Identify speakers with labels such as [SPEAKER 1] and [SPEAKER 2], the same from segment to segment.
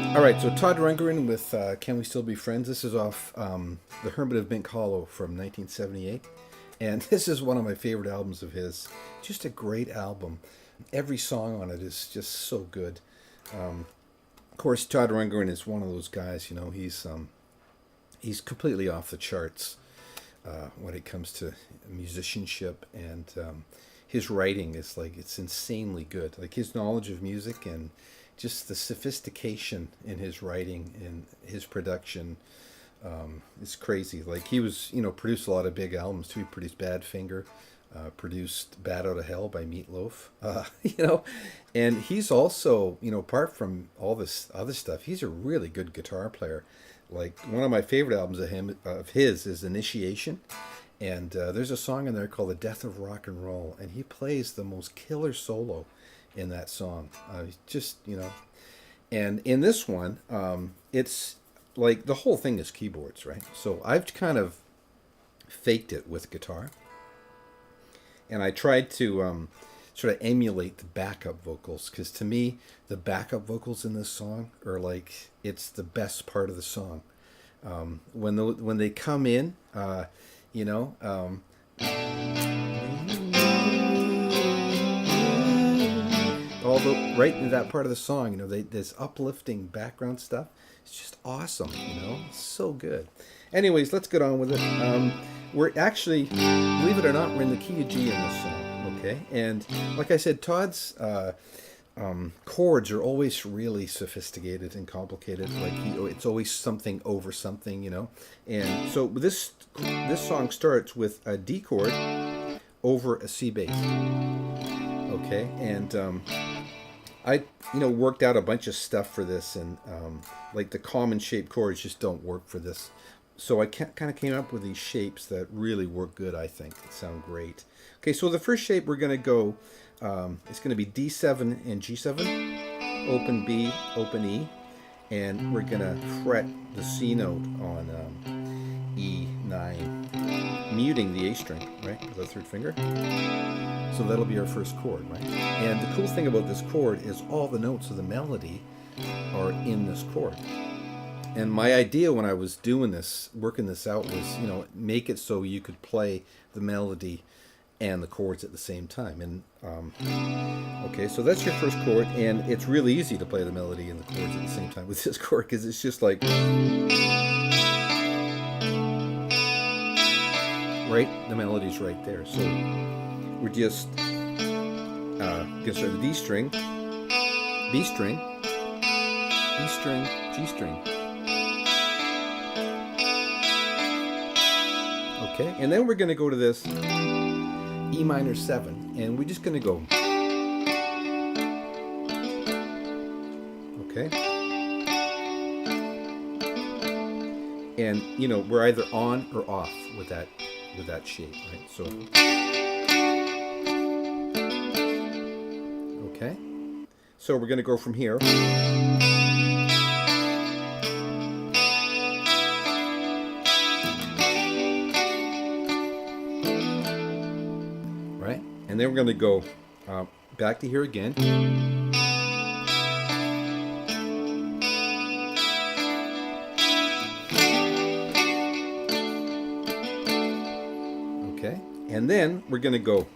[SPEAKER 1] All right, so Todd Rundgren with "Can We Still Be Friends?" This is off the Hermit of Mink Hollow from 1978, and this is one of my favorite albums of his. Just a great album. Every song on it is just so good. Of course, Todd Rundgren is one of those guys. He's completely off the charts when it comes to musicianship, and his writing is like it's insanely good. Like his knowledge of music and just the sophistication in his writing and his production is crazy. Like he was, produced a lot of big albums too. He produced Badfinger, produced "Bad Out of Hell" by Meatloaf, and he's also, apart from all this other stuff, he's a really good guitar player. Like one of my favorite albums of his is "Initiation," and there's a song in there called "The Death of Rock and Roll," and he plays the most killer solo in that song. And in this one, it's like the whole thing is keyboards, right? So I've kind of faked it with guitar, and I tried to sort of emulate the backup vocals because to me, the backup vocals in this song are like it's the best part of the song. When they come in, you know. Although right in that part of the song, there's uplifting background stuff. It's just awesome, It's so good. Anyways, let's get on with it. We're actually, believe it or not, we're in the key of G in this song, okay? And like I said, Todd's chords are always really sophisticated and complicated. Like it's always something over something, And so this song starts with a D chord over a C bass. Okay, and I worked out a bunch of stuff for this, and like the common shape chords just don't work for this. So I kind of came up with these shapes that really work good. I think sound great. Okay, so the first shape we're gonna go, it's gonna be D7 and G7, open B, open E, and we're gonna fret the C note on E9, muting the A string, right, with the third finger. So that'll be our first chord, right? And the cool thing about this chord is all the notes of the melody are in this chord. And my idea when I was doing this, working this out, was, make it so you could play the melody and the chords at the same time. And okay, so that's your first chord, and it's really easy to play the melody and the chords at the same time with this chord because it's just like, right? The melody's right there. So we're just gonna start the D string, B string, E string, G string. Okay, and then we're gonna go to this E minor 7, and we're just gonna go. Okay, and we're either on or off with that shape, right? So. Okay, so we're going to go from here. Right, and then we're going to go back to here again. Okay, and then we're going to go.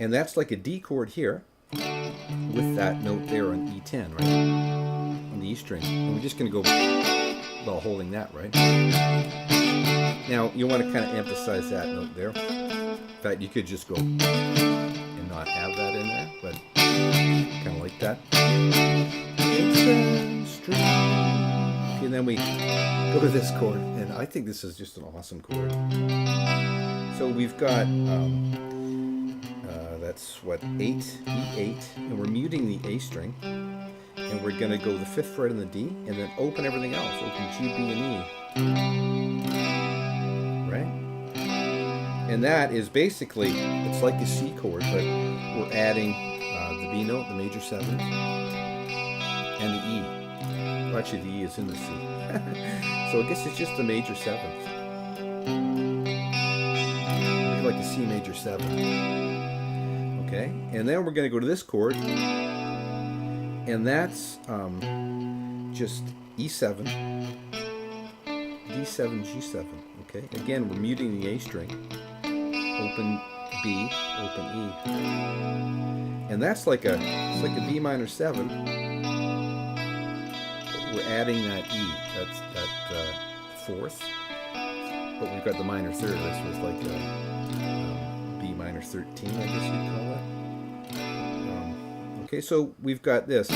[SPEAKER 1] And that's like a D chord here with that note there on E10, right? On the E string. And we're just going to go while holding that, right? Now, you want to kind of emphasize that note there. In fact, you could just go and not have that in there, but kind of like that. Okay, and then we go to this chord, and I think this is just an awesome chord. So we've got... that's what, 8, E8, and we're muting the A string, and we're going to go the 5th fret in the D, and then open everything else, open G, B, and E, right? And that is basically, it's like a C chord, but we're adding the B note, the major 7th, and the E. Well, actually, the E is in the C. So I guess it's just the major 7th. Like a C major 7. Okay, and then we're going to go to this chord, and that's just E7, D7, G7. Okay, again we're muting the A string, open B, open E, and that's like it's like a B minor 7. But we're adding that E. That's that fourth, but we've got the minor third. This was like a B minor 13, I guess you'd call that. Okay, so we've got this.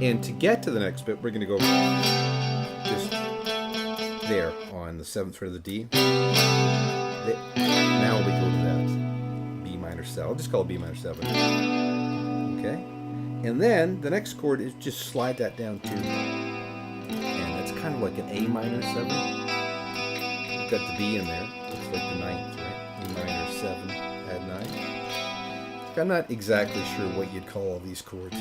[SPEAKER 1] And to get to the next bit, we're going to go just there on the 7th fret of the D. Now we go to that B minor 7. I'll just call it B minor 7. Okay? And then the next chord is just slide that down to, and it's kind of like an A minor 7. We've got the B in there. It's like the 9th, right? A minor 7, add 9. I'm not exactly sure what you'd call all these chords.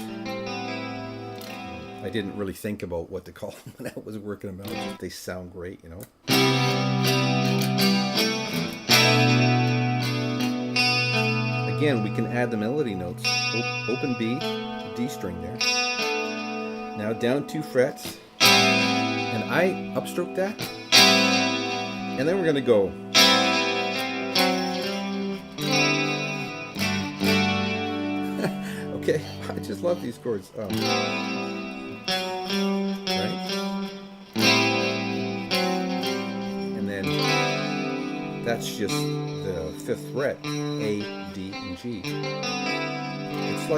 [SPEAKER 1] I didn't really think about what to call them when I was working them out. Just they sound great, you know. Again, we can add the melody notes. Open B, D string there. Now down 2 frets, and I upstroke that, and then we're going to go. Okay, I just love these chords. Right? And then that's just the 5th fret, A, D, and G. It's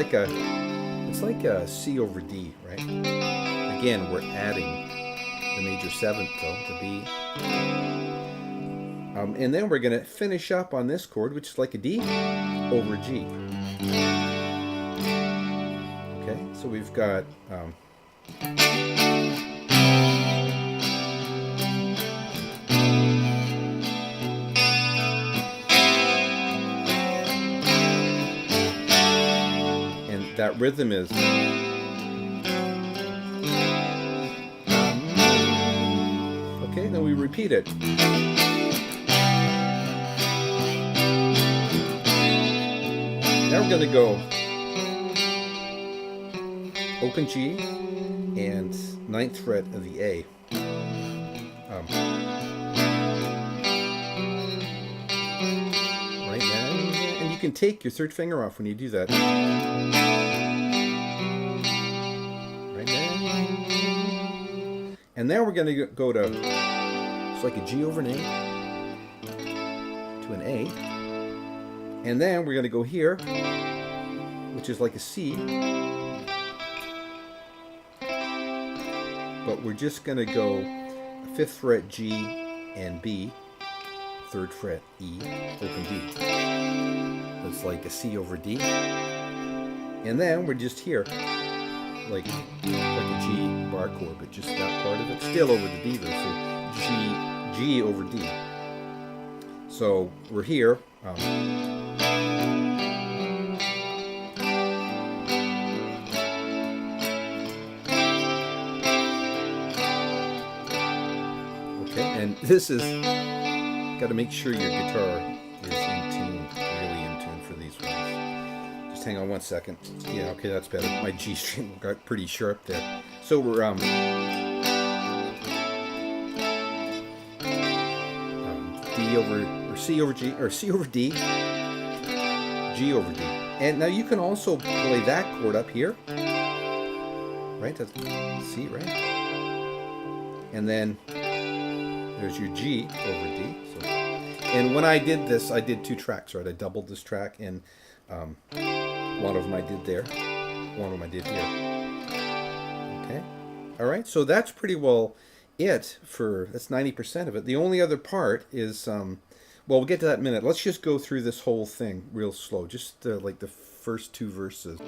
[SPEAKER 1] like a C over D, right? Again, we're adding the major 7th though, the B. And then we're going to finish up on this chord, which is like a D over G. Okay, so we've got and that rhythm is okay, then we repeat it. Now we're going to go open G and 9th fret of the A. Right now, and you can take your 3rd finger off when you do that. Right now. And now we're going to go to, it's like a G over an A, to an A. And then we're going to go here, which is like a C. But we're just going to go 5th fret G and B, 3rd fret E, open D. It's like a C over D. And then we're just here, like a G bar chord, but just that part of it, still over the D though, so G over D. So we're here. And this is, got to make sure your guitar is in tune, really in tune for these ones. Just hang on 1 second. Yeah, okay, that's better. My G string got pretty sharp there. So we're D over, or C over G, or C over D, G over D. And now you can also play that chord up here, right? That's C, right? And then there's your G over D. So, and when I did this, I did 2 tracks, right? I doubled this track, and one of them I did there, one of them I did here. Okay, all right. So that's pretty well it for, that's 90% of it. The only other part is, well, we'll get to that in a minute. Let's just go through this whole thing real slow, just like the first 2 verses.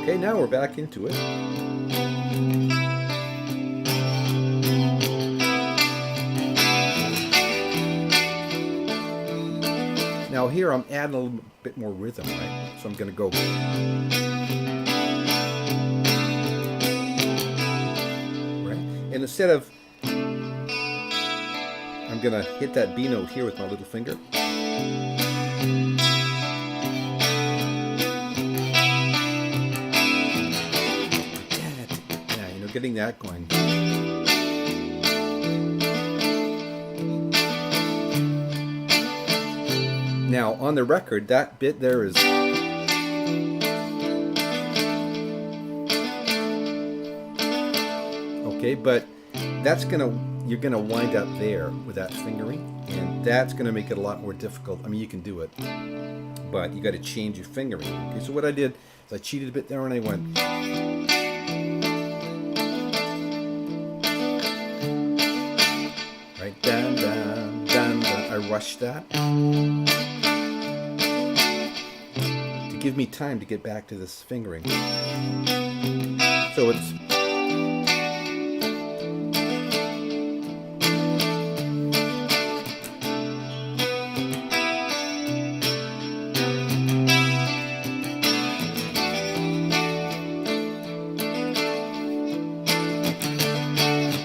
[SPEAKER 1] Okay, now we're back into it. Now here I'm adding a little bit more rhythm, right? So I'm going to go. Right? And instead of, I'm going to hit that B note here with my little finger. Yeah, you know, getting that going. Now, on the record, that bit there is... Okay, but that's you're gonna wind up there with that fingering, and that's gonna make it a lot more difficult. I mean, you can do it, but you gotta change your fingering. Okay, so what I did is I cheated a bit there and I went... Right, down, down, down, down. I rushed that. Give me time to get back to this fingering. So it's...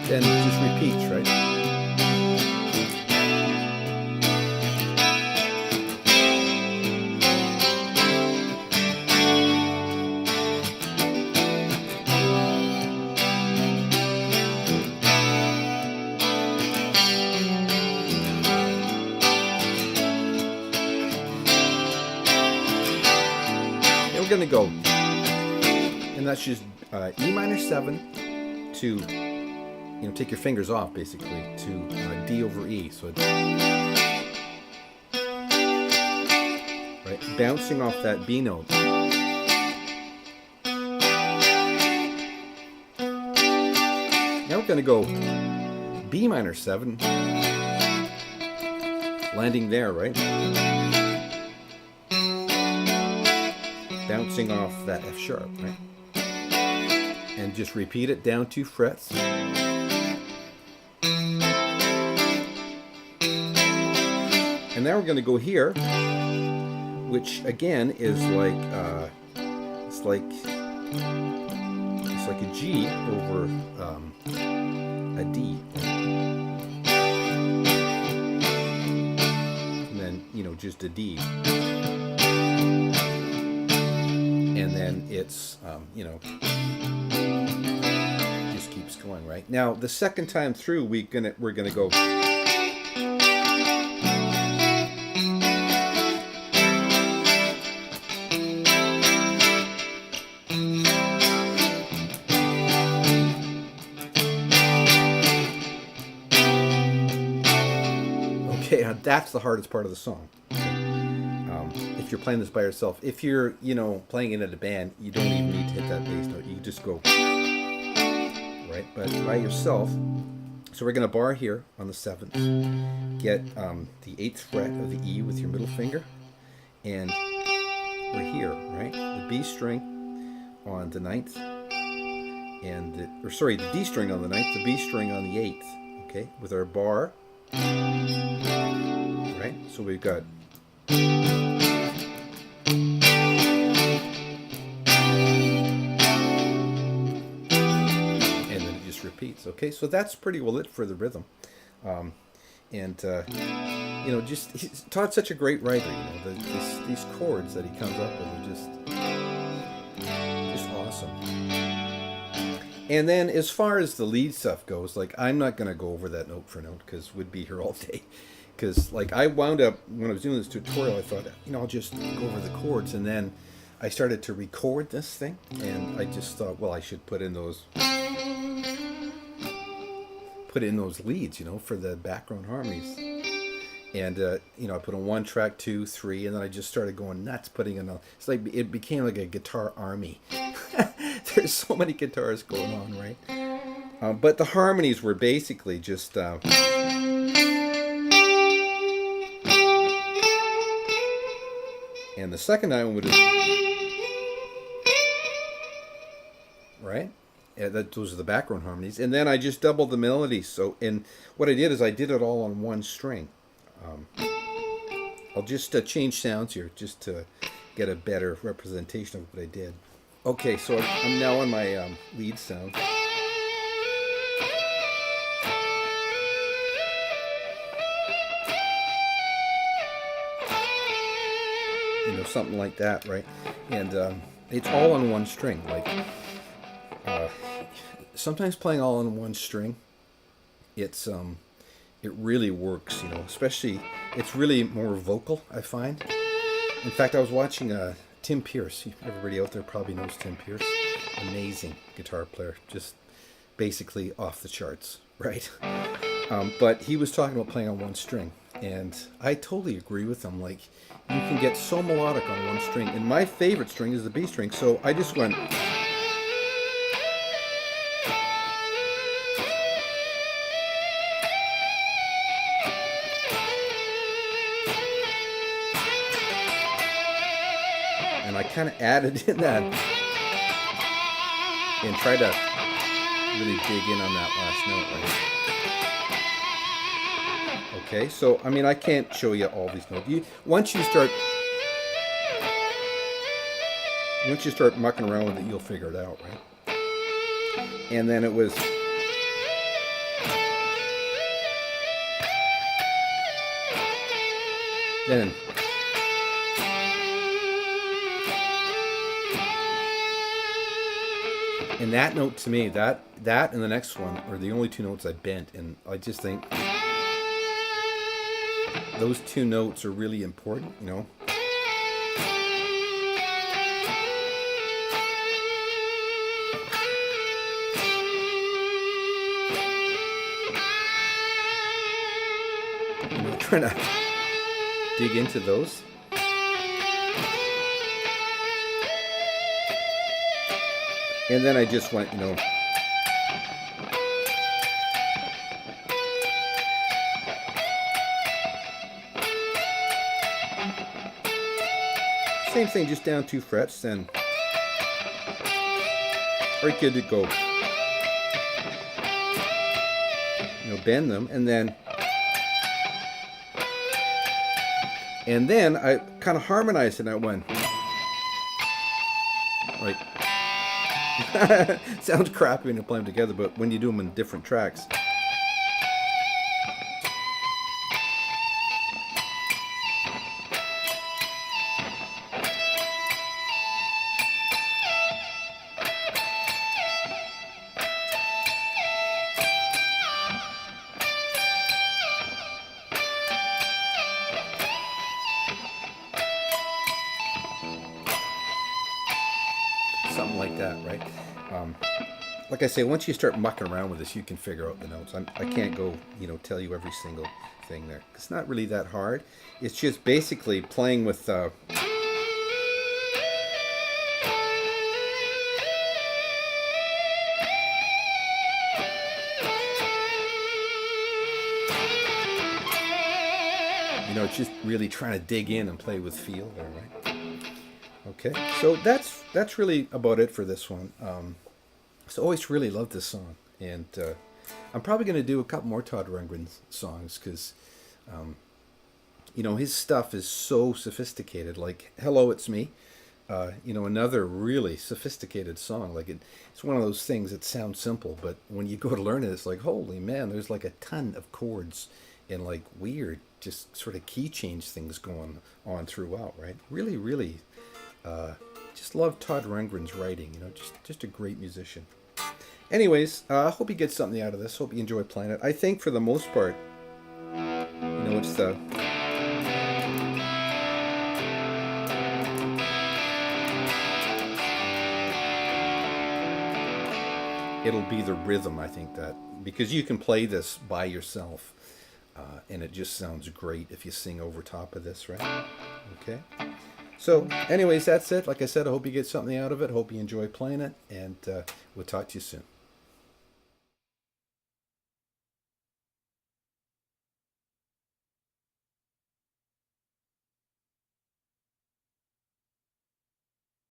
[SPEAKER 1] Then it just repeats, right? We're going to go, and that's just E minor 7 to, you know, take your fingers off basically, to D over E. So it's right, bouncing off that B note. Now we're going to go B minor 7, landing there, right? Bouncing off that F sharp, right? And just repeat it down 2 frets. And now we're going to go here, which again is like it's like a G over a D, and then, you know, just a D. And then it's, you know, just keeps going, right? Now, the second time through, we're gonna go. Okay, that's the hardest part of the song. If you're playing this by yourself, if you're, you know, playing it in a band, you don't even need to hit that bass note. You just go, right? But by yourself, so we're going to bar here on the 7th, get the 8th fret of the E with your middle finger, and we're here, right? The B string on the 9th, and the D string on the 9th, the B string on the 8th, okay, with our bar, right? So we've got... repeats. Okay, so that's pretty well it for the rhythm, you know, just Todd's such a great writer. You know, these chords that he comes up with are just awesome. And then as far as the lead stuff goes, like, I'm not going to go over that note for note because we'd be here all day. Because, like, I wound up, when I was doing this tutorial, I thought, you know, I'll just go over the chords, and then I started to record this thing, and I just thought, well, I should put in those leads, you know, for the background harmonies. And you know, I put on 1 track, 2, 3, and then I just started going nuts, putting in it's like it became like a guitar army. there's so many guitars going on, right? But the harmonies were basically just and the second time would right. Yeah, those are the background harmonies, and then I just doubled the melody. So, and what I did is I did it all on one string. Um, I'll just change sounds here just to get a better representation of what I did. Okay, so I'm now on my lead sound. You know, something like that, right? And it's all on one string. Like sometimes playing all on one string, it really works. You know, especially it's really more vocal, I find. In fact, I was watching Tim Pierce. Everybody out there probably knows Tim Pierce. Amazing guitar player, just basically off the charts, right? But he was talking about playing on one string, and I totally agree with him. Like, you can get so melodic on one string, and my favorite string is the B string, so I just went... and I kind of added in that and tried to really dig in on that last note, right? Okay, so I mean, I can't show you all these notes. Once you start mucking around with it, you'll figure it out, right? And then it was then. And that note to me, that and the next one are the only two notes I bent, and I just think those two notes are really important, you know. I'm trying to dig into those. And then I just went, you know, same thing, just down 2 frets, then right, good to go. You know, bend them, and then I kind of harmonized it, and I went, right. Sounds crappy when you play them together, but when you do them in different tracks. Something like that, right? Like I say, once you start mucking around with this, you can figure out the notes. I can't go, you know, tell you every single thing there. It's not really that hard. It's just basically playing with you know, it's just really trying to dig in and play with feel there, right? Okay, so that's really about it for this one. So I always really loved this song, and I'm probably going to do a couple more Todd Rundgren songs because, you know, his stuff is so sophisticated. Like "Hello, It's Me," you know, another really sophisticated song. Like it's one of those things that sounds simple, but when you go to learn it, it's like, holy man, there's like a ton of chords and like weird, just sort of key change things going on throughout. Right? Really, really. Just love Todd Rundgren's writing, you know, just a great musician. Anyways, I hope you get something out of this. Hope you enjoy playing it. I think for the most part, you know, it's the... it'll be the rhythm, I think, that... because you can play this by yourself, and it just sounds great if you sing over top of this, right? Okay? So, anyways, that's it. Like I said, I hope you get something out of it. Hope you enjoy playing it, and we'll talk to you soon.